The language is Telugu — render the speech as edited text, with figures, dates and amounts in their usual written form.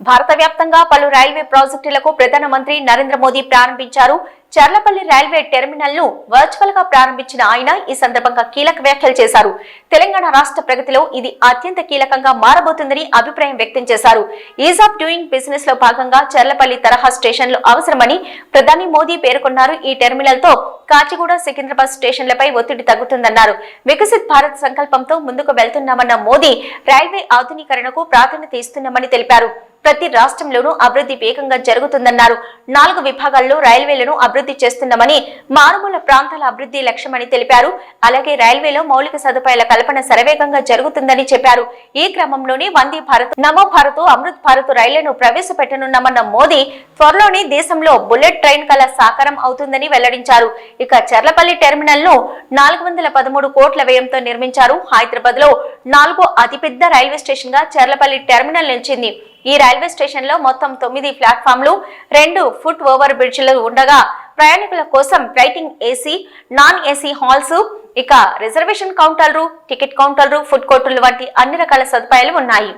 భారత వ్యాప్తంగా పలు రైల్వే ప్రాజెక్టులకు ప్రధానమంత్రి నరేంద్ర మోదీ ప్రారంభించారు. చర్లపల్లి రైల్వే టెర్మినల్ ను వర్చువల్ గా ప్రారంభించిన ఆయన ఈ సందర్భంగా కీలక వ్యాఖ్యలు చేశారు. తెలంగాణ రాష్ట్ర ప్రగతిలో ఇది అత్యంత కీలకంగా మారబోతుందని అభిప్రాయం వ్యక్తం చేశారు. ఈజ్ ఆఫ్ డూయింగ్ బిజినెస్ లో భాగంగా చర్లపల్లి తరహా స్టేషన్లు అవసరమని ప్రధాని మోదీ పేర్కొన్నారు. ఈ టెర్మినల్ తో కాచిగూడ, సికింద్రాబాద్ స్టేషన్లపై ఒత్తిడి తగ్గుతుందన్నారు. వికసిత్ భారత్ సంకల్పంతో ముందుకు వెళ్తున్నామన్న మోదీ రైల్వే ఆధునీకరణకు ప్రాధాన్యత ఇస్తున్నామని తెలిపారు. ప్రతి రాష్ట్రంలోనూ అభివృద్ధి వేగంగా జరుగుతుందన్నారు. 4 విభాగాల్లో రైల్వేలను అభివృద్ధి చేస్తున్నామని, మారుమూల ప్రాంతాల అభివృద్ధి లక్ష్యమని తెలిపారు. అలాగే రైల్వేలో మౌలిక సదుపాయాల కల్పన శరవేగంగా జరుగుతుందని చెప్పారు. ఈ క్రమంలోనే వందే భారత్, నమో భారత్, అమృత్ భారత్ రైళ్లను ప్రవేశపెట్టనున్నామన్న మోదీ త్వరలోనే దేశంలో బుల్లెట్ ట్రైన్ కల సాకారం అవుతుందని వెల్లడించారు. ఇక చర్లపల్లి టెర్మినల్ ను 413 కోట్ల వ్యయంతో నిర్మించారు. హైదరాబాద్ లో 4వ అతిపెద్ద రైల్వే స్టేషన్ గా చర్లపల్లి టెర్మినల్ నిలిచింది. ఈ రైల్వే స్టేషన్ లో మొత్తం 9 ప్లాట్ఫామ్లు, 2 ఫుట్ ఓవర్ బ్రిడ్జ్లు ఉండగా ప్రయాణికుల కోసం waiting AC, non AC halls, ఇక రిజర్వేషన్ కౌంటర్లు, టికెట్ కౌంటర్లు, ఫుడ్ కోర్టులు వంటి అన్ని రకాల సదుపాయాలు ఉన్నాయి.